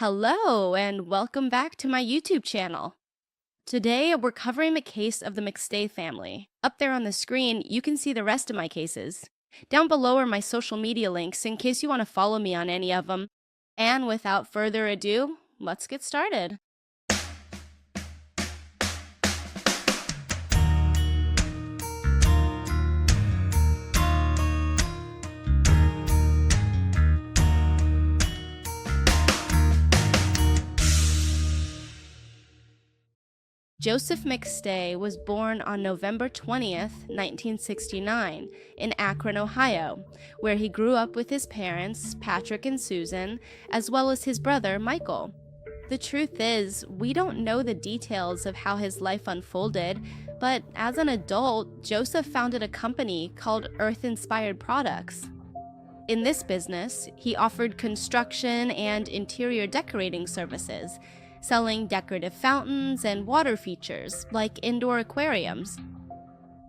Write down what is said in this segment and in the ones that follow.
Hello, and welcome back to my YouTube channel. Today, we're covering the case of the McStay family. Up there on the screen, you can see the rest of my cases. Down below are my social media links in case you want to follow me on any of them. And without further ado, let's get started. Joseph McStay was born on November 20th, 1969, in Akron, Ohio, where he grew up with his parents, Patrick and Susan, as well as his brother, Michael. The truth is, we don't know the details of how his life unfolded, but as an adult, Joseph founded a company called Earth Inspired Products. In this business, he offered construction and interior decorating services, selling decorative fountains and water features like indoor aquariums.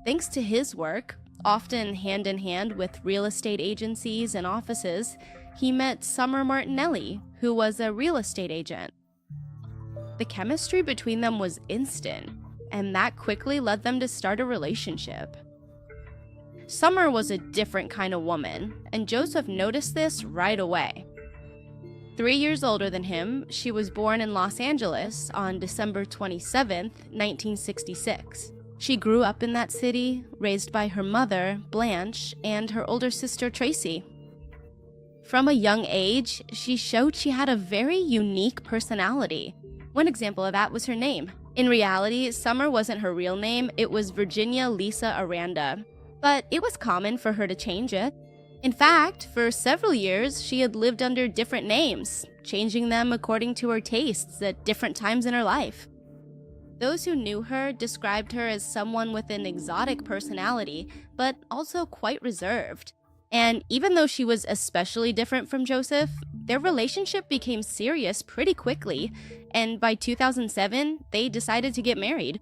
Thanks to his work, often hand in hand with real estate agencies and offices, he met Summer Martinelli, who was a real estate agent. The chemistry between them was instant, and that quickly led them to start a relationship. Summer was a different kind of woman, and Joseph noticed this right away. 3 years older than him, she was born in Los Angeles on December 27, 1966. She grew up in that city, raised by her mother, Blanche, and her older sister, Tracy. From a young age, she showed she had a very unique personality. One example of that was her name. In reality, Summer wasn't her real name, it was Virginia Lisa Aranda, but it was common for her to change it. In fact, for several years, she had lived under different names, changing them according to her tastes at different times in her life. Those who knew her described her as someone with an exotic personality, but also quite reserved. And even though she was especially different from Joseph, their relationship became serious pretty quickly, and by 2007, they decided to get married.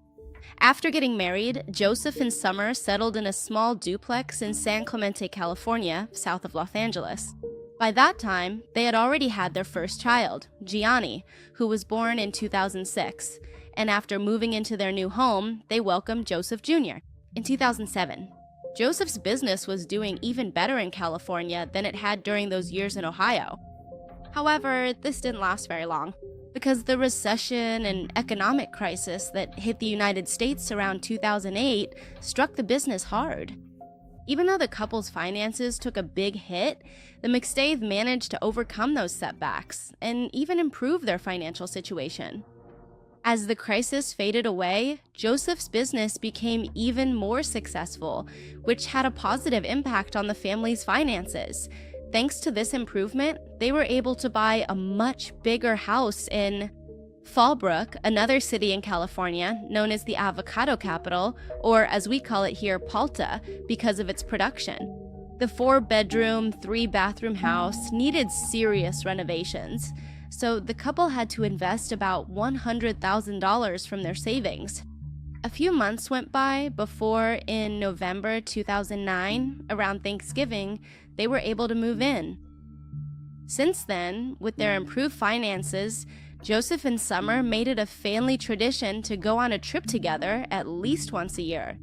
After getting married, Joseph and Summer settled in a small duplex in San Clemente, California, south of Los Angeles. By that time, they had already had their first child, Gianni, who was born in 2006, and after moving into their new home, they welcomed Joseph Jr. in 2007. Joseph's business was doing even better in California than it had during those years in Ohio. However, this didn't last very long, because the recession and economic crisis that hit the United States around 2008 struck the business hard. Even though the couple's finances took a big hit, the McStays managed to overcome those setbacks and even improve their financial situation. As the crisis faded away, Joseph's business became even more successful, which had a positive impact on the family's finances. Thanks to this improvement, they were able to buy a much bigger house in Fallbrook, another city in California known as the avocado capital, or as we call it here, Palta, because of its production. The 4-bedroom, 3-bathroom house needed serious renovations, so the couple had to invest about $100,000 from their savings. A few months went by before, in November 2009, around Thanksgiving, they were able to move in. Since then, with their improved finances, Joseph and Summer made it a family tradition to go on a trip together at least once a year.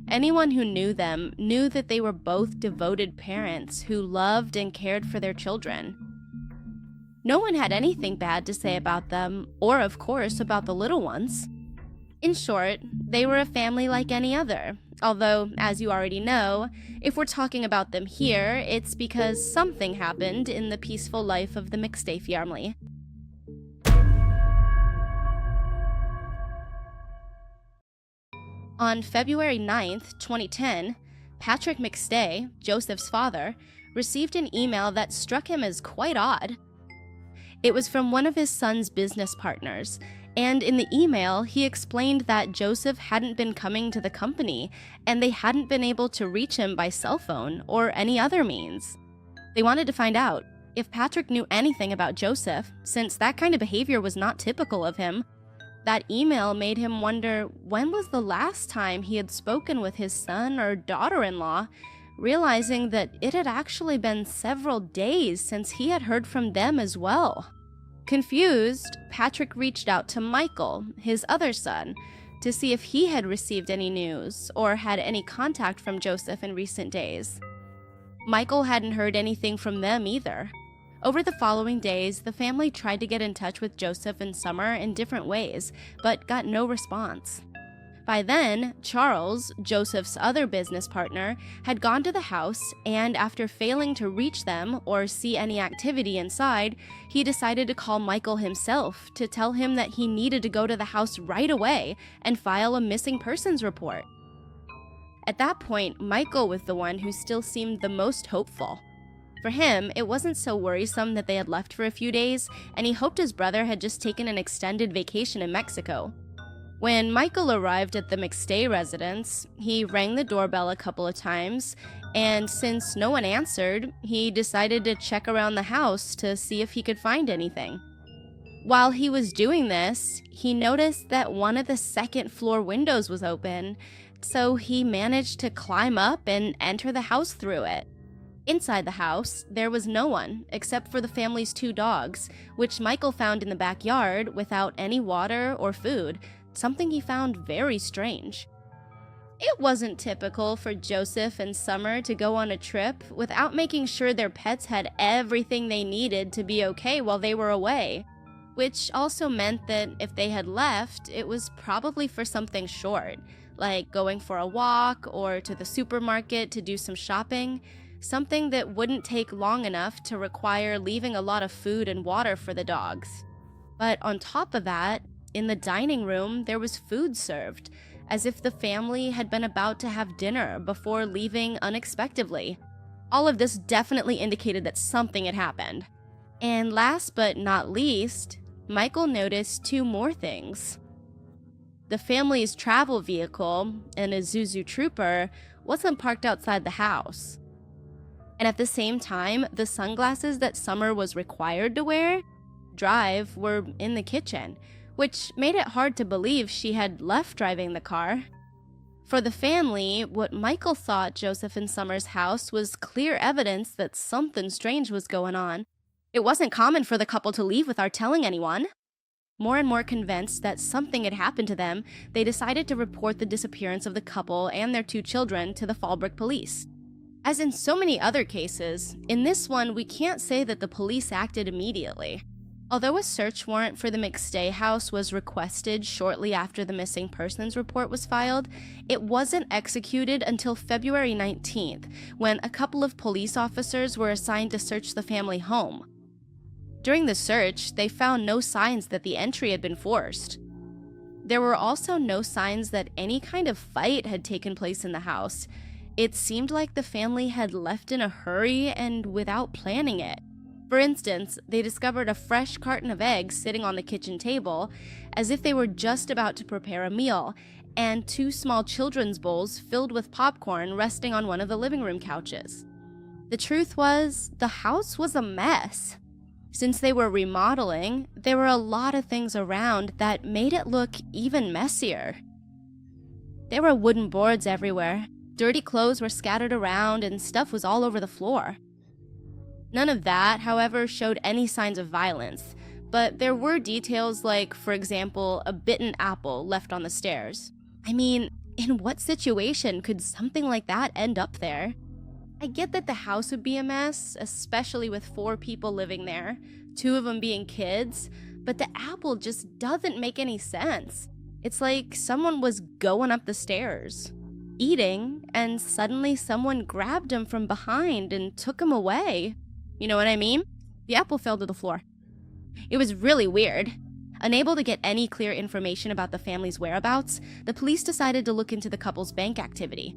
Anyone who knew them knew that they were both devoted parents who loved and cared for their children. No one had anything bad to say about them, or of course about the little ones. In short, they were a family like any other, although, as you already know, if we're talking about them here, it's because something happened in the peaceful life of the McStay family. On February 9th, 2010, Patrick McStay, Joseph's father, received an email that struck him as quite odd. It was from one of his son's business partners, and in the email, he explained that Joseph hadn't been coming to the company, and they hadn't been able to reach him by cell phone or any other means. They wanted to find out if Patrick knew anything about Joseph, since that kind of behavior was not typical of him. That email made him wonder when was the last time he had spoken with his son or daughter-in-law, realizing that it had actually been several days since he had heard from them as well. Confused, Patrick reached out to Michael, his other son, to see if he had received any news or had any contact from Joseph in recent days. Michael hadn't heard anything from them either. Over the following days, the family tried to get in touch with Joseph and Summer in different ways, but got no response. By then, Charles, Joseph's other business partner, had gone to the house, and after failing to reach them or see any activity inside, he decided to call Michael himself to tell him that he needed to go to the house right away and file a missing persons report. At that point, Michael was the one who still seemed the most hopeful. For him, it wasn't so worrisome that they had left for a few days, and he hoped his brother had just taken an extended vacation in Mexico. When Michael arrived at the McStay residence, he rang the doorbell a couple of times, and since no one answered, he decided to check around the house to see if he could find anything. While he was doing this, he noticed that one of the second-floor windows was open, so he managed to climb up and enter the house through it. Inside the house, there was no one except for the family's 2 dogs, which Michael found in the backyard without any water or food, something he found very strange. It wasn't typical for Joseph and Summer to go on a trip without making sure their pets had everything they needed to be okay while they were away, which also meant that if they had left, it was probably for something short, like going for a walk or to the supermarket to do some shopping, something that wouldn't take long enough to require leaving a lot of food and water for the dogs. But on top of that, in the dining room, there was food served, as if the family had been about to have dinner before leaving unexpectedly. All of this definitely indicated that something had happened. And last but not least, Michael noticed 2 more things. The family's travel vehicle, an Isuzu Trooper, wasn't parked outside the house. And at the same time, the sunglasses that Summer was required to drive were in the kitchen, which made it hard to believe she had left driving the car. For the family, what Michael thought Joseph and Summer's house was clear evidence that something strange was going on. It wasn't common for the couple to leave without telling anyone. More and more convinced that something had happened to them, they decided to report the disappearance of the couple and their 2 children to the Fallbrook police. As in so many other cases, in this one we can't say that the police acted immediately. Although a search warrant for the McStay house was requested shortly after the missing persons report was filed, it wasn't executed until February 19th, when a couple of police officers were assigned to search the family home. During the search, they found no signs that the entry had been forced. There were also no signs that any kind of fight had taken place in the house. It seemed like the family had left in a hurry and without planning it. For instance, they discovered a fresh carton of eggs sitting on the kitchen table, as if they were just about to prepare a meal, and 2 small children's bowls filled with popcorn resting on one of the living room couches. The truth was, the house was a mess. Since they were remodeling, there were a lot of things around that made it look even messier. There were wooden boards everywhere, dirty clothes were scattered around, and stuff was all over the floor. None of that, however, showed any signs of violence, but there were details like, for example, a bitten apple left on the stairs. I mean, in what situation could something like that end up there? I get that the house would be a mess, especially with 4 people living there, 2 of them being kids, but the apple just doesn't make any sense. It's like someone was going up the stairs, eating, and suddenly someone grabbed him from behind and took him away. You know what I mean? The apple fell to the floor. It was really weird. Unable to get any clear information about the family's whereabouts, the police decided to look into the couple's bank activity.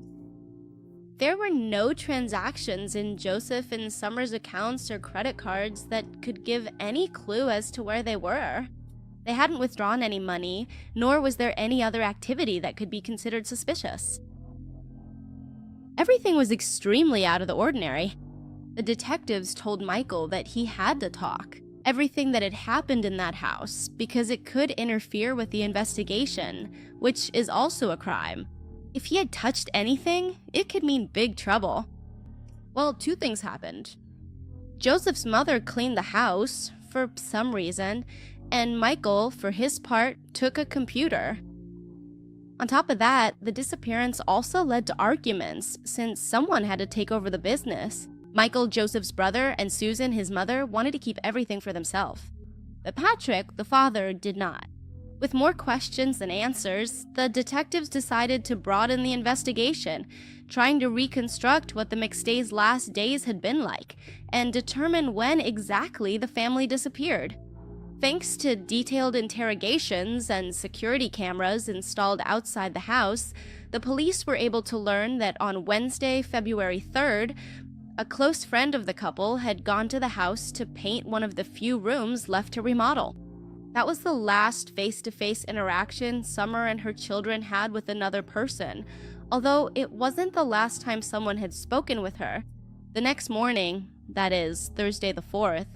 There were no transactions in Joseph and Summer's accounts or credit cards that could give any clue as to where they were. They hadn't withdrawn any money, nor was there any other activity that could be considered suspicious. Everything was extremely out of the ordinary. The detectives told Michael that he had to talk everything that had happened in that house because it could interfere with the investigation, which is also a crime. If he had touched anything, it could mean big trouble. Well, 2 things happened. Joseph's mother cleaned the house, for some reason, and Michael, for his part, took a computer. On top of that, the disappearance also led to arguments, since someone had to take over the business. Michael, Joseph's brother, and Susan, his mother, wanted to keep everything for themselves. But Patrick, the father, did not. With more questions than answers, the detectives decided to broaden the investigation, trying to reconstruct what the McStay's last days had been like, and determine when exactly the family disappeared. Thanks to detailed interrogations and security cameras installed outside the house, the police were able to learn that on Wednesday, February 3rd, a close friend of the couple had gone to the house to paint one of the few rooms left to remodel. That was the last face-to-face interaction Summer and her children had with another person, although it wasn't the last time someone had spoken with her. The next morning, that is, Thursday the 4th,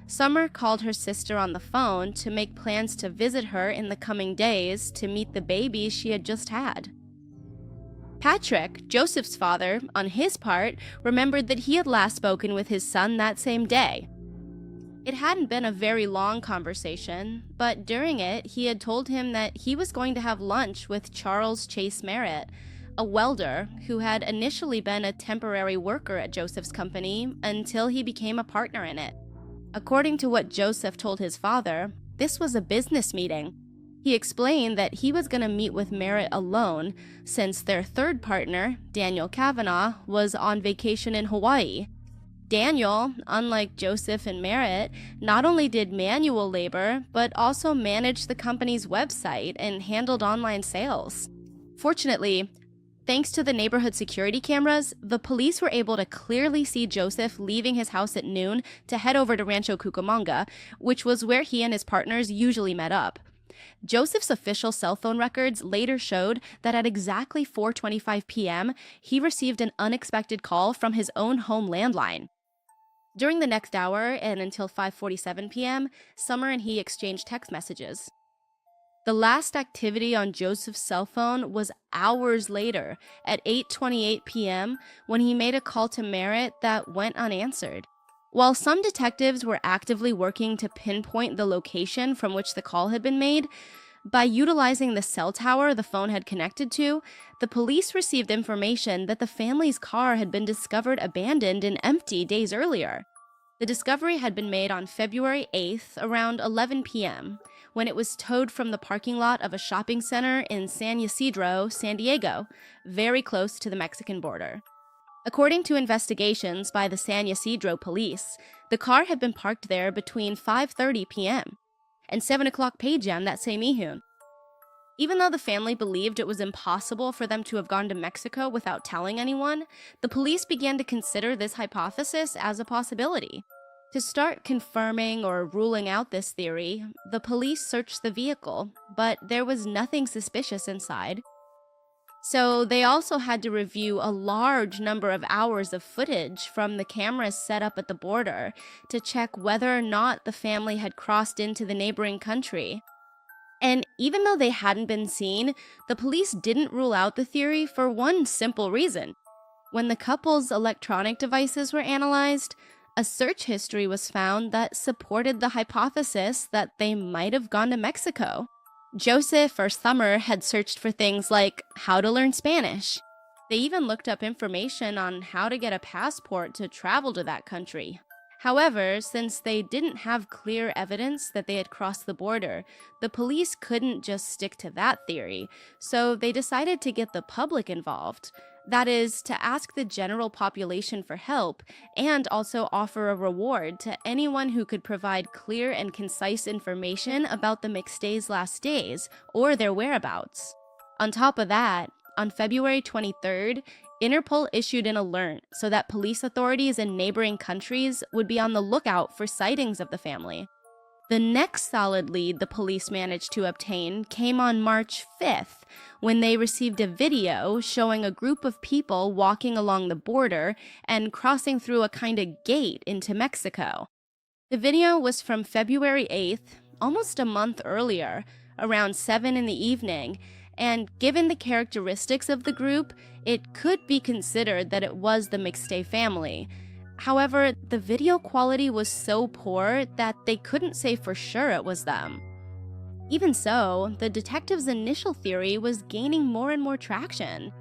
Summer called her sister on the phone to make plans to visit her in the coming days to meet the baby she had just had. Patrick, Joseph's father, on his part, remembered that he had last spoken with his son that same day. It hadn't been a very long conversation, but during it, he had told him that he was going to have lunch with Charles Chase Merritt, a welder who had initially been a temporary worker at Joseph's company until he became a partner in it. According to what Joseph told his father, this was a business meeting. He explained that he was going to meet with Merritt alone since their third partner, Daniel Kavanaugh, was on vacation in Hawaii. Daniel, unlike Joseph and Merritt, not only did manual labor, but also managed the company's website and handled online sales. Fortunately, thanks to the neighborhood security cameras, the police were able to clearly see Joseph leaving his house at noon to head over to Rancho Cucamonga, which was where he and his partners usually met up. Joseph's official cell phone records later showed that at exactly 4:25 p.m., he received an unexpected call from his own home landline. During the next hour and until 5:47 p.m., Summer and he exchanged text messages. The last activity on Joseph's cell phone was hours later at 8:28 p.m. when he made a call to Merritt that went unanswered. While some detectives were actively working to pinpoint the location from which the call had been made, by utilizing the cell tower the phone had connected to, the police received information that the family's car had been discovered abandoned and empty days earlier. The discovery had been made on February 8th around 11 p.m., when it was towed from the parking lot of a shopping center in San Ysidro, San Diego, very close to the Mexican border. According to investigations by the San Ysidro police, the car had been parked there between 5:30 p.m. and 7 o'clock p.m. that same evening. Even though the family believed it was impossible for them to have gone to Mexico without telling anyone, the police began to consider this hypothesis as a possibility. To start confirming or ruling out this theory, the police searched the vehicle, but there was nothing suspicious inside. So they also had to review a large number of hours of footage from the cameras set up at the border to check whether or not the family had crossed into the neighboring country. And even though they hadn't been seen, the police didn't rule out the theory for one simple reason. When the couple's electronic devices were analyzed, a search history was found that supported the hypothesis that they might have gone to Mexico. Joseph or Summer had searched for things like how to learn Spanish. They even looked up information on how to get a passport to travel to that country. However, since they didn't have clear evidence that they had crossed the border, the police couldn't just stick to that theory, so they decided to get the public involved. That is, to ask the general population for help and also offer a reward to anyone who could provide clear and concise information about the McStay's last days or their whereabouts. On top of that, on February 23rd, Interpol issued an alert so that police authorities in neighboring countries would be on the lookout for sightings of the family. The next solid lead the police managed to obtain came on March 5th, when they received a video showing a group of people walking along the border and crossing through a kind of gate into Mexico. The video was from February 8th, almost a month earlier, around 7 in the evening, and given the characteristics of the group, it could be considered that it was the McStay family. However, the video quality was so poor that they couldn't say for sure it was them. Even so, the detectives' initial theory was gaining more and more traction.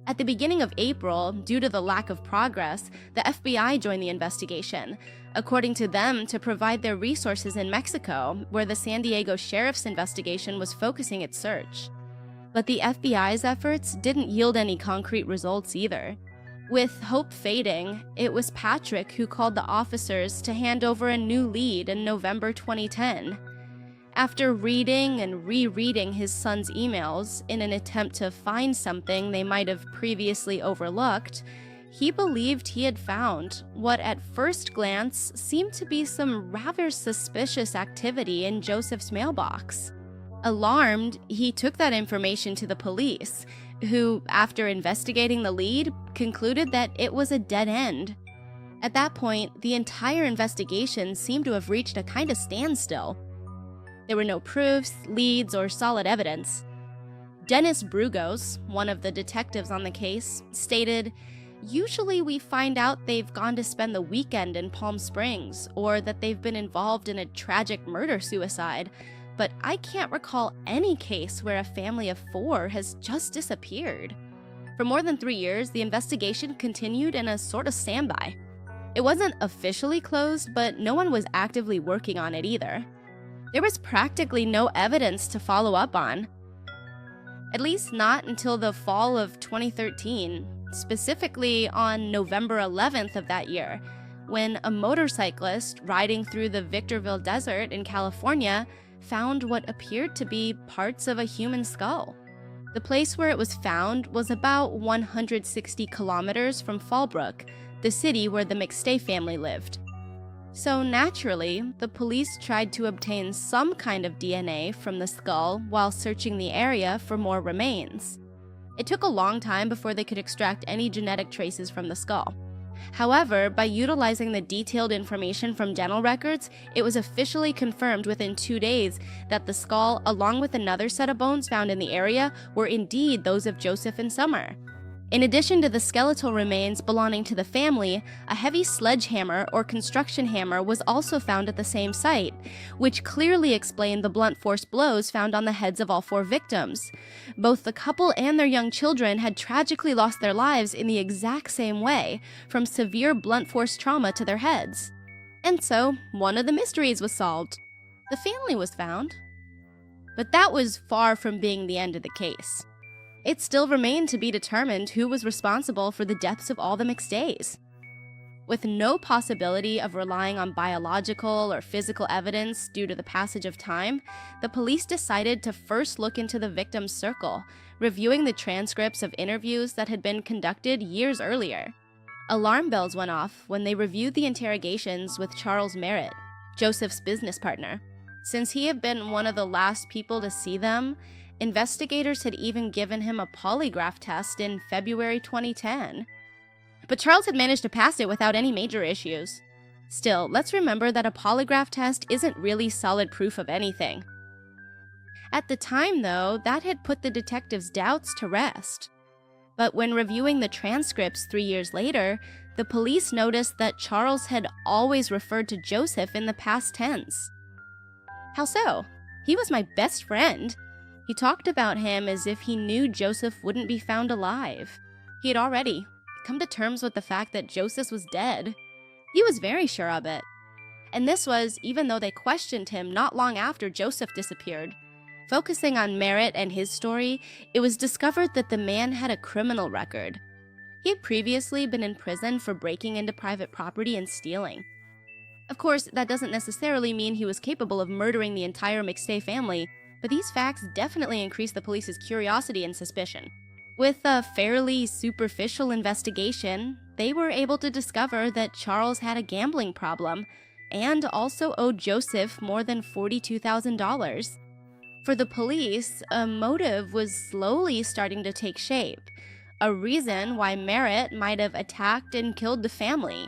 At the beginning of April, due to the lack of progress, the FBI joined the investigation, according to them to provide their resources in Mexico, where the San Diego Sheriff's investigation was focusing its search. But the FBI's efforts didn't yield any concrete results either. With hope fading, it was Patrick who called the officers to hand over a new lead in November 2010. After reading and rereading his son's emails in an attempt to find something they might have previously overlooked, he believed he had found what at first glance seemed to be some rather suspicious activity in Joseph's mailbox. Alarmed, he took that information to the police, who, after investigating the lead, concluded that it was a dead end. At that point, the entire investigation seemed to have reached a kind of standstill. There were no proofs, leads, or solid evidence. Dennis Brugos, one of the detectives on the case, stated, "Usually we find out they've gone to spend the weekend in Palm Springs, or that they've been involved in a tragic murder-suicide, but I can't recall any case where a family of 4 has just disappeared." For more than 3 years, the investigation continued in a sort of standby. It wasn't officially closed, but no one was actively working on it either. There was practically no evidence to follow up on. At least not until the fall of 2013, specifically on November 11th of that year, when a motorcyclist riding through the Victorville Desert in California found what appeared to be parts of a human skull. The place where it was found was about 160 kilometers from Fallbrook, the city where the McStay family lived. So naturally, the police tried to obtain some kind of DNA from the skull while searching the area for more remains. It took a long time before they could extract any genetic traces from the skull. However, by utilizing the detailed information from dental records, it was officially confirmed within 2 days that the skull, along with another set of bones found in the area, were indeed those of Joseph and Summer. In addition to the skeletal remains belonging to the family, a heavy sledgehammer or construction hammer was also found at the same site, which clearly explained the blunt force blows found on the heads of all 4 victims. Both the couple and their young children had tragically lost their lives in the exact same way, from severe blunt force trauma to their heads. And so, one of the mysteries was solved. The family was found. But that was far from being the end of the case. It still remained to be determined who was responsible for the deaths of all the McStays. With no possibility of relying on biological or physical evidence due to the passage of time, the police decided to first look into the victim's circle, reviewing the transcripts of interviews that had been conducted years earlier. Alarm bells went off when they reviewed the interrogations with Charles Merritt, Joseph's business partner. Since he had been one of the last people to see them, investigators had even given him a polygraph test in February 2010. But Charles had managed to pass it without any major issues. Still, let's remember that a polygraph test isn't really solid proof of anything. At the time, though, that had put the detectives' doubts to rest. But when reviewing the transcripts 3 years later, the police noticed that Charles had always referred to Joseph in the past tense. How so? He was my best friend. He talked about him as if he knew Joseph wouldn't be found alive. He had already come to terms with the fact that Joseph was dead. He was very sure of it. And this was even though they questioned him not long after Joseph disappeared. Focusing on Merritt and his story, it was discovered that the man had a criminal record. He had previously been in prison for breaking into private property and stealing. Of course, that doesn't necessarily mean he was capable of murdering the entire McStay family, but these facts definitely increased the police's curiosity and suspicion. With a fairly superficial investigation, they were able to discover that Charles had a gambling problem and also owed Joseph more than $42,000. For the police, a motive was slowly starting to take shape, a reason why Merritt might have attacked and killed the family.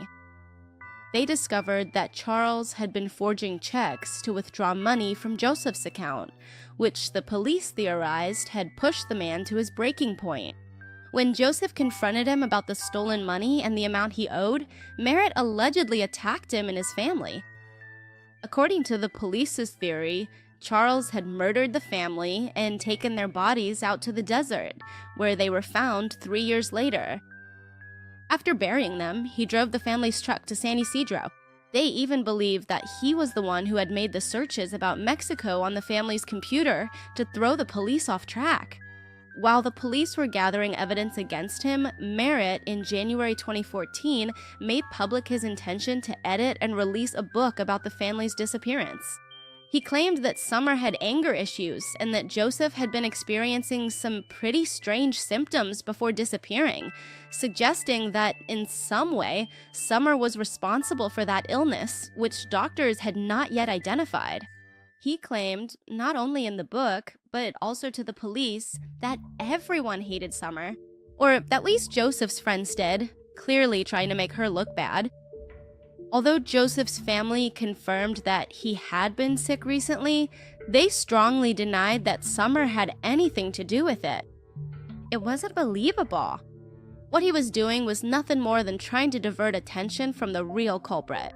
They discovered that Charles had been forging checks to withdraw money from Joseph's account, which the police theorized had pushed the man to his breaking point. When Joseph confronted him about the stolen money and the amount he owed, Merritt allegedly attacked him and his family. According to the police's theory, Charles had murdered the family and taken their bodies out to the desert, where they were found 3 years later. After burying them, he drove the family's truck to San Ysidro. They even believed that he was the one who had made the searches about Mexico on the family's computer to throw the police off track. While the police were gathering evidence against him, Merritt, in January 2014, made public his intention to edit and release a book about the family's disappearance. He claimed that Summer had anger issues and that Joseph had been experiencing some pretty strange symptoms before disappearing, suggesting that, in some way, Summer was responsible for that illness, which doctors had not yet identified. He claimed, not only in the book, but also to the police, that everyone hated Summer. Or at least Joseph's friends did, clearly trying to make her look bad. Although Joseph's family confirmed that he had been sick recently, they strongly denied that Summer had anything to do with it. It wasn't believable. What he was doing was nothing more than trying to divert attention from the real culprit.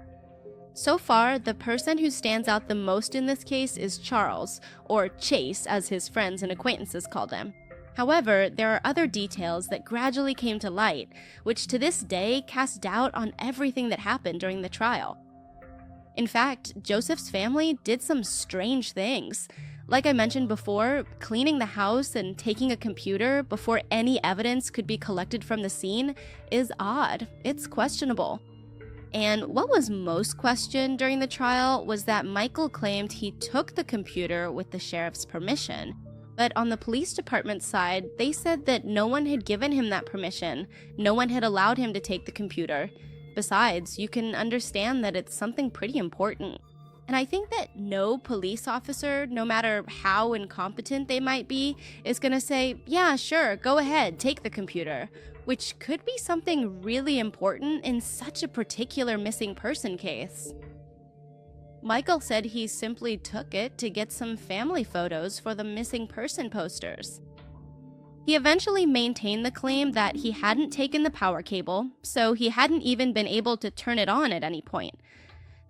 So far, the person who stands out the most in this case is Charles, or Chase as his friends and acquaintances called him. However, there are other details that gradually came to light, which to this day cast doubt on everything that happened during the trial. In fact, Joseph's family did some strange things. Like I mentioned before, cleaning the house and taking a computer before any evidence could be collected from the scene is odd. It's questionable. And what was most questioned during the trial was that Michael claimed he took the computer with the sheriff's permission. But on the police department side, they said that no one had given him that permission. No one had allowed him to take the computer. Besides, you can understand that it's something pretty important. And I think that no police officer, no matter how incompetent they might be, is gonna say, yeah, sure, go ahead, take the computer. Which could be something really important in such a particular missing person case. Michael said he simply took it to get some family photos for the missing person posters. He eventually maintained the claim that he hadn't taken the power cable, so he hadn't even been able to turn it on at any point.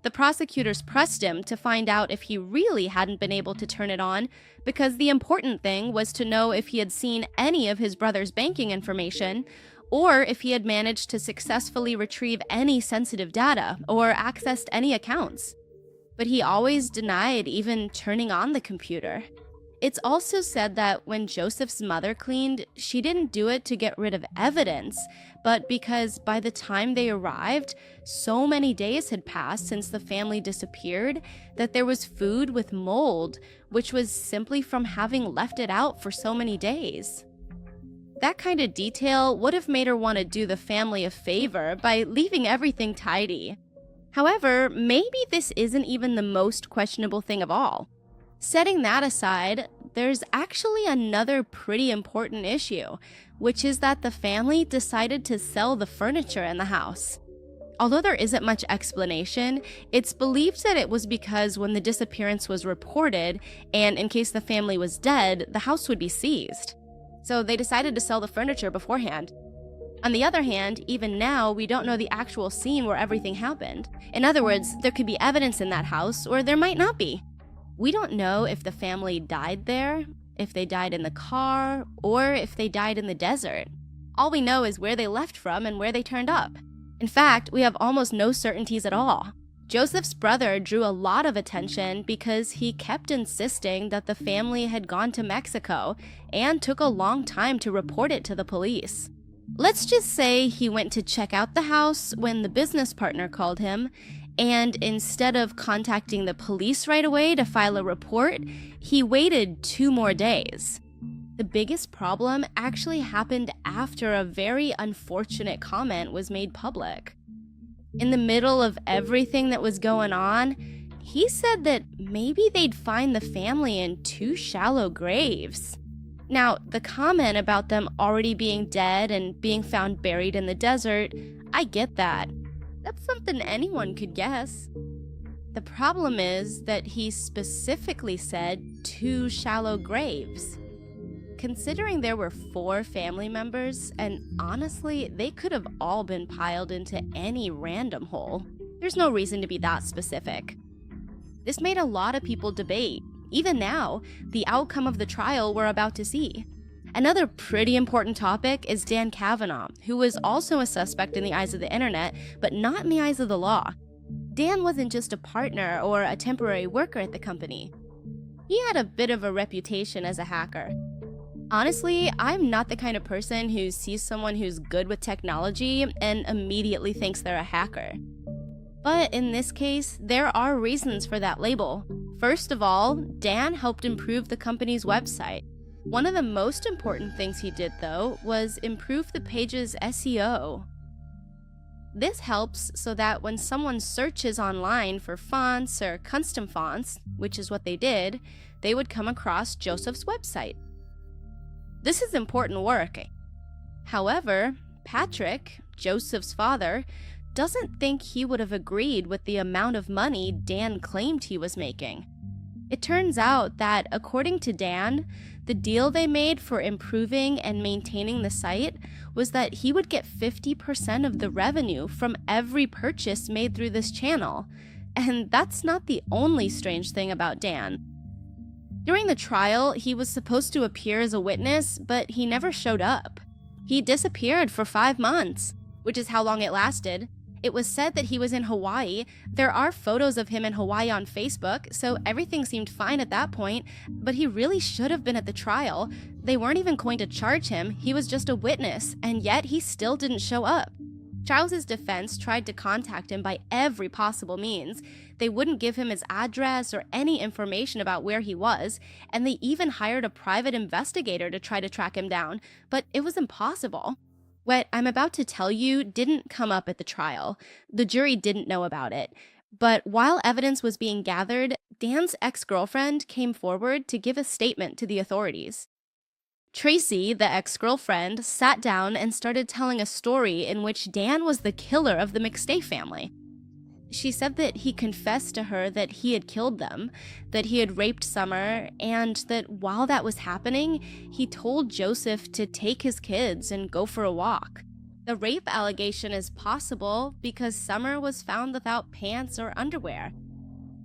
The prosecutors pressed him to find out if he really hadn't been able to turn it on, because the important thing was to know if he had seen any of his brother's banking information, or if he had managed to successfully retrieve any sensitive data or accessed any accounts. But he always denied even turning on the computer. It's also said that when Joseph's mother cleaned, she didn't do it to get rid of evidence, but because by the time they arrived, so many days had passed since the family disappeared that there was food with mold, which was simply from having left it out for so many days. That kind of detail would have made her want to do the family a favor by leaving everything tidy. However, maybe this isn't even the most questionable thing of all. Setting that aside, there's actually another pretty important issue, which is that the family decided to sell the furniture in the house. Although there isn't much explanation, it's believed that it was because when the disappearance was reported, and in case the family was dead, the house would be seized. So they decided to sell the furniture beforehand. On the other hand, even now, we don't know the actual scene where everything happened. In other words, there could be evidence in that house, or there might not be. We don't know if the family died there, if they died in the car, or if they died in the desert. All we know is where they left from and where they turned up. In fact, we have almost no certainties at all. Joseph's brother drew a lot of attention because he kept insisting that the family had gone to Mexico and took a long time to report it to the police. Let's just say he went to check out the house when the business partner called him, and instead of contacting the police right away to file a report, he waited 2 more days. The biggest problem actually happened after a very unfortunate comment was made public. In the middle of everything that was going on, he said that maybe they'd find the family in 2 shallow graves. Now, the comment about them already being dead and being found buried in the desert, I get that. That's something anyone could guess. The problem is that he specifically said 2 shallow graves. considering there were 4 family members, and honestly, they could have all been piled into any random hole. There's no reason to be that specific. This made a lot of people debate, even now, the outcome of the trial we're about to see. Another pretty important topic is Dan Kavanaugh, who was also a suspect in the eyes of the internet, but not in the eyes of the law. Dan wasn't just a partner or a temporary worker at the company. He had a bit of a reputation as a hacker. Honestly, I'm not the kind of person who sees someone who's good with technology and immediately thinks they're a hacker. But in this case, there are reasons for that label. First of all, Dan helped improve the company's website. One of the most important things he did, though, was improve the page's SEO. This helps so that when someone searches online for fonts or custom fonts, which is what they did, they would come across Joseph's website. This is important work. However, Patrick, Joseph's father, doesn't think he would have agreed with the amount of money Dan claimed he was making. It turns out that, according to Dan, the deal they made for improving and maintaining the site was that he would get 50% of the revenue from every purchase made through this channel. And that's not the only strange thing about Dan. During the trial, he was supposed to appear as a witness, but he never showed up. He disappeared for 5 months, which is how long it lasted. It was said that he was in Hawaii. There are photos of him in Hawaii on Facebook, so everything seemed fine at that point, but he really should have been at the trial. They weren't even going to charge him. He was just a witness, and yet he still didn't show up. Charles's defense tried to contact him by every possible means. They wouldn't give him his address or any information about where he was, and they even hired a private investigator to try to track him down, but it was impossible. What I'm about to tell you didn't come up at the trial. The jury didn't know about it. But while evidence was being gathered, Dan's ex-girlfriend came forward to give a statement to the authorities. Tracy, the ex-girlfriend, sat down and started telling a story in which Dan was the killer of the McStay family. She said that he confessed to her that he had killed them, that he had raped Summer, and that while that was happening, he told Joseph to take his kids and go for a walk. The rape allegation is possible because Summer was found without pants or underwear.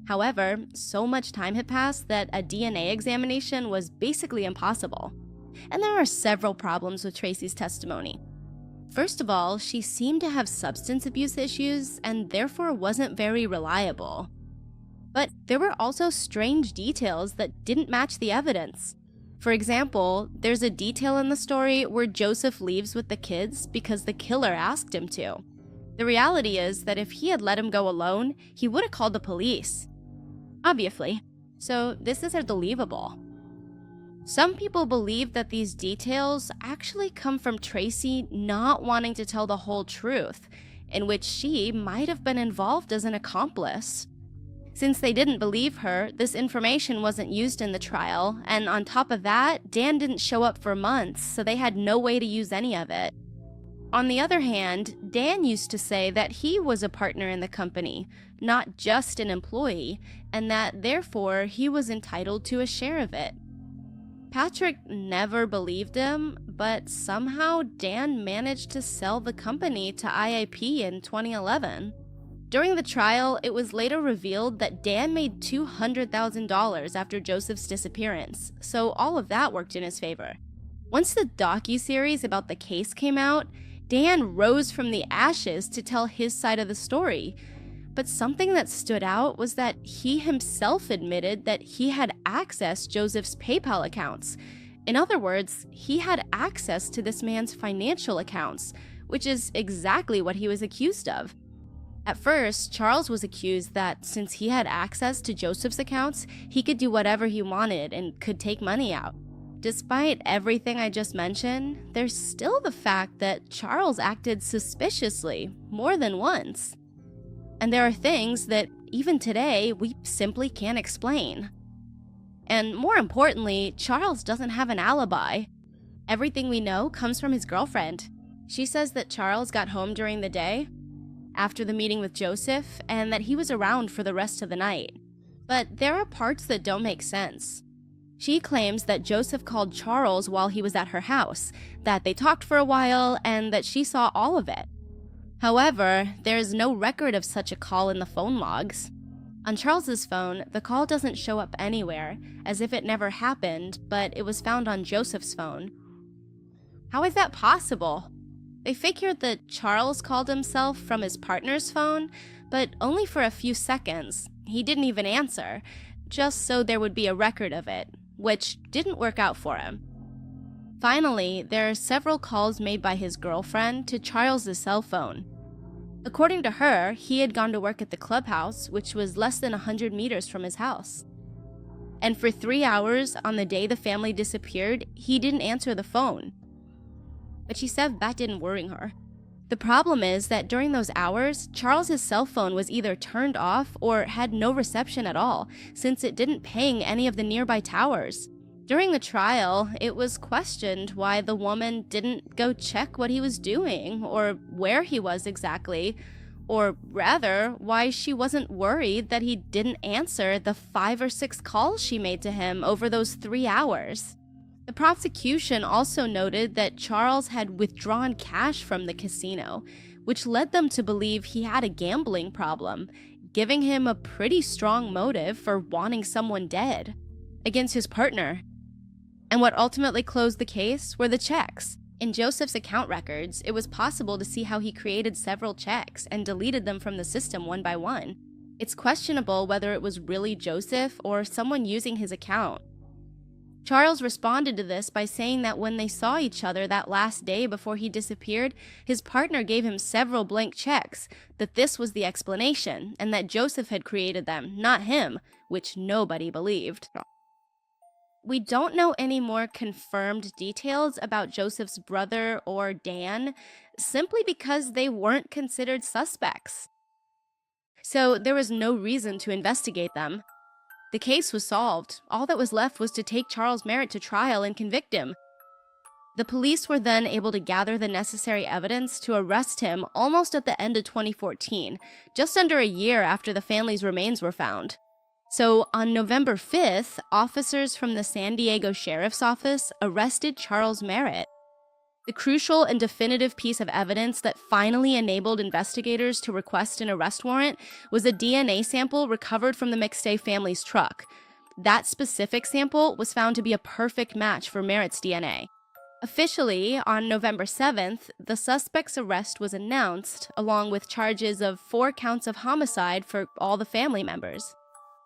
However, so much time had passed that a DNA examination was basically impossible. And there are several problems with Tracy's testimony. First of all, she seemed to have substance abuse issues and therefore wasn't very reliable. But there were also strange details that didn't match the evidence. For example, there's a detail in the story where Joseph leaves with the kids because the killer asked him to. The reality is that if he had let him go alone, he would have called the police. Obviously. So this isn't believable. Some people believe that these details actually come from Tracy not wanting to tell the whole truth, in which she might have been involved as an accomplice. Since they didn't believe her, this information wasn't used in the trial, and on top of that, Dan didn't show up for months, so they had no way to use any of it. On the other hand, Dan used to say that he was a partner in the company, not just an employee, and that therefore he was entitled to a share of it. Patrick never believed him, but somehow Dan managed to sell the company to IIP in 2011. During the trial, it was later revealed that Dan made $200,000 after Joseph's disappearance, so all of that worked in his favor. Once the docuseries about the case came out, Dan rose from the ashes to tell his side of the story. But something that stood out was that he himself admitted that he had accessed Joseph's PayPal accounts. In other words, he had access to this man's financial accounts, which is exactly what he was accused of. At first, Charles was accused that since he had access to Joseph's accounts, he could do whatever he wanted and could take money out. Despite everything I just mentioned, there's still the fact that Charles acted suspiciously more than once. And there are things that, even today, we simply can't explain. And more importantly, Charles doesn't have an alibi. Everything we know comes from his girlfriend. She says that Charles got home during the day, after the meeting with Joseph, and that he was around for the rest of the night. But there are parts that don't make sense. She claims that Joseph called Charles while he was at her house, that they talked for a while, and that she saw all of it. However, there is no record of such a call in the phone logs. On Charles's phone, the call doesn't show up anywhere, as if it never happened, but it was found on Joseph's phone. How is that possible? They figured that Charles called himself from his partner's phone, but only for a few seconds. He didn't even answer, just so there would be a record of it, which didn't work out for him. Finally, there are several calls made by his girlfriend to Charles's cell phone. According to her, he had gone to work at the clubhouse, which was less than 100 meters from his house. And for 3 hours on the day the family disappeared, he didn't answer the phone. But she said that didn't worry her. The problem is that during those hours, Charles's cell phone was either turned off or had no reception at all, since it didn't ping any of the nearby towers. During the trial, it was questioned why the woman didn't go check what he was doing, or where he was exactly, or rather, why she wasn't worried that he didn't answer the 5 or 6 calls she made to him over those 3 hours. The prosecution also noted that Charles had withdrawn cash from the casino, which led them to believe he had a gambling problem, giving him a pretty strong motive for wanting someone dead against his partner. And what ultimately closed the case were the checks. In Joseph's account records, it was possible to see how he created several checks and deleted them from the system one by one. It's questionable whether it was really Joseph or someone using his account. Charles responded to this by saying that when they saw each other that last day before he disappeared, his partner gave him several blank checks, that this was the explanation, and that Joseph had created them, not him, which nobody believed. We don't know any more confirmed details about Joseph's brother or Dan, simply because they weren't considered suspects. So there was no reason to investigate them. The case was solved. All that was left was to take Charles Merritt to trial and convict him. The police were then able to gather the necessary evidence to arrest him almost at the end of 2014, just under a year after the family's remains were found. So on November 5th, officers from the San Diego Sheriff's Office arrested Charles Merritt. The crucial and definitive piece of evidence that finally enabled investigators to request an arrest warrant was a DNA sample recovered from the McStay family's truck. That specific sample was found to be a perfect match for Merritt's DNA. Officially, on November 7th, the suspect's arrest was announced, along with charges of 4 counts of homicide for all the family members.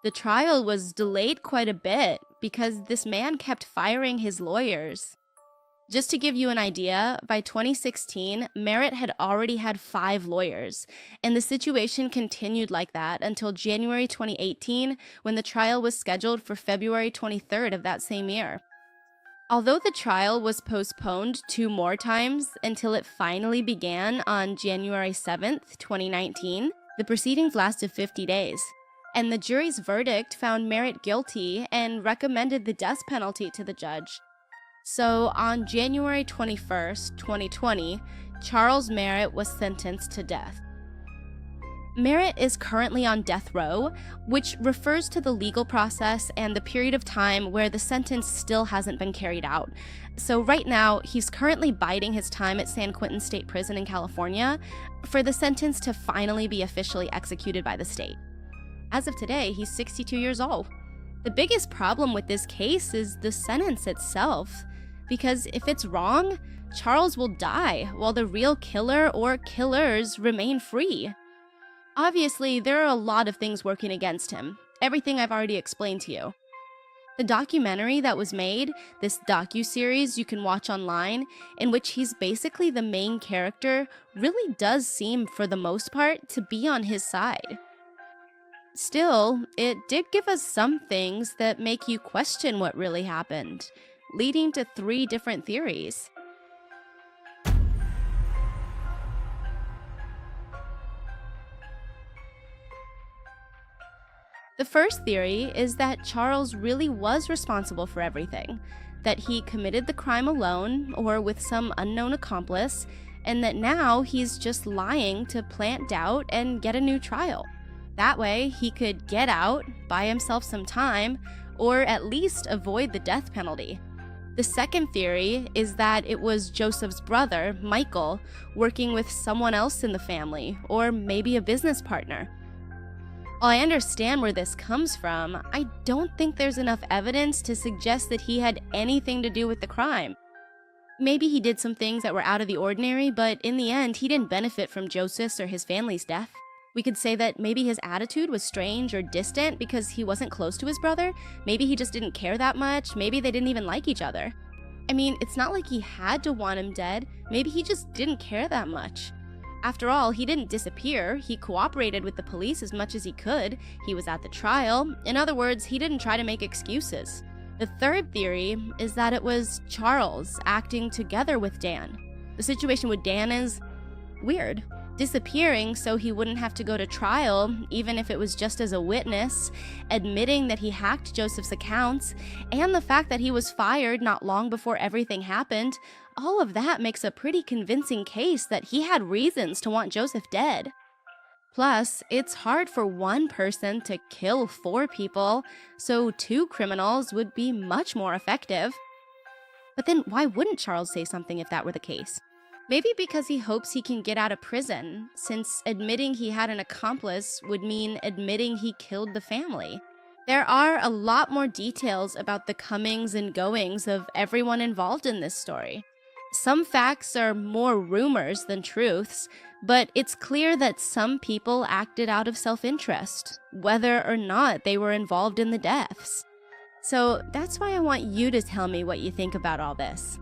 The trial was delayed quite a bit because this man kept firing his lawyers. Just to give you an idea, by 2016, Merritt had already had 5 lawyers, and the situation continued like that until January 2018, when the trial was scheduled for February 23rd of that same year. Although the trial was postponed 2 more times until it finally began on January 7th, 2019, the proceedings lasted 50 days. And the jury's verdict found Merritt guilty and recommended the death penalty to the judge. So on January 21st, 2020, Charles Merritt was sentenced to death. Merritt is currently on death row, which refers to the legal process and the period of time where the sentence still hasn't been carried out. So right now, he's currently biding his time at San Quentin State Prison in California for the sentence to finally be officially executed by the state. As of today, he's 62 years old. The biggest problem with this case is the sentence itself, because if it's wrong, Charles will die while the real killer or killers remain free. Obviously, there are a lot of things working against him, everything I've already explained to you. The documentary that was made, this docuseries you can watch online, in which he's basically the main character, really does seem, for the most part, to be on his side. Still, it did give us some things that make you question what really happened, leading to 3 different theories. The first theory is that Charles really was responsible for everything, that he committed the crime alone or with some unknown accomplice, and that now he's just lying to plant doubt and get a new trial. That way, he could get out, buy himself some time, or at least avoid the death penalty. The second theory is that it was Joseph's brother, Michael, working with someone else in the family, or maybe a business partner. While I understand where this comes from, I don't think there's enough evidence to suggest that he had anything to do with the crime. Maybe he did some things that were out of the ordinary, but in the end, he didn't benefit from Joseph's or his family's death. We could say that maybe his attitude was strange or distant because he wasn't close to his brother. Maybe he just didn't care that much. Maybe they didn't even like each other. I mean, it's not like he had to want him dead. Maybe he just didn't care that much. After all, he didn't disappear. He cooperated with the police as much as he could. He was at the trial. In other words, he didn't try to make excuses. The third theory is that it was Charles acting together with Dan. The situation with Dan is weird. Disappearing so he wouldn't have to go to trial, even if it was just as a witness, admitting that he hacked Joseph's accounts, and the fact that he was fired not long before everything happened, all of that makes a pretty convincing case that he had reasons to want Joseph dead. Plus, it's hard for one person to kill 4 people, so 2 criminals would be much more effective. But then why wouldn't Charles say something if that were the case? Maybe because he hopes he can get out of prison, since admitting he had an accomplice would mean admitting he killed the family. There are a lot more details about the comings and goings of everyone involved in this story. Some facts are more rumors than truths, but it's clear that some people acted out of self-interest, whether or not they were involved in the deaths. So that's why I want you to tell me what you think about all this.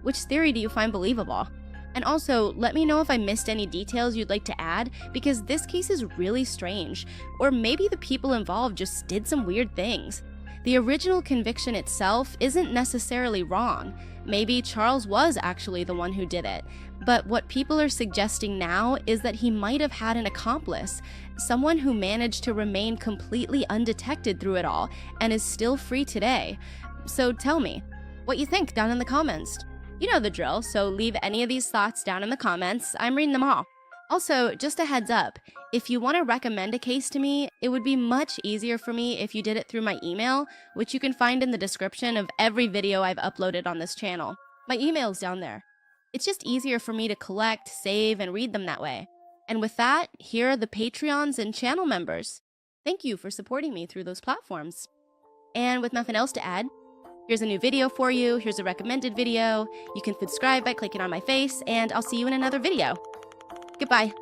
Which theory do you find believable? And also, let me know if I missed any details you'd like to add, because this case is really strange, or maybe the people involved just did some weird things. The original conviction itself isn't necessarily wrong. Maybe Charles was actually the one who did it. But what people are suggesting now is that he might have had an accomplice, someone who managed to remain completely undetected through it all and is still free today. So tell me, what you think down in the comments. You know the drill, so leave any of these thoughts down in the comments. I'm reading them all. Also, just a heads up, if you want to recommend a case to me, it would be much easier for me if you did it through my email, which you can find in the description of every video I've uploaded on this channel. My email's down there. It's just easier for me to collect, save, and read them that way. And with that, here are the Patreons and channel members. Thank you for supporting me through those platforms. And with nothing else to add, here's a new video for you, here's a recommended video, you can subscribe by clicking on my face, and I'll see you in another video. Goodbye.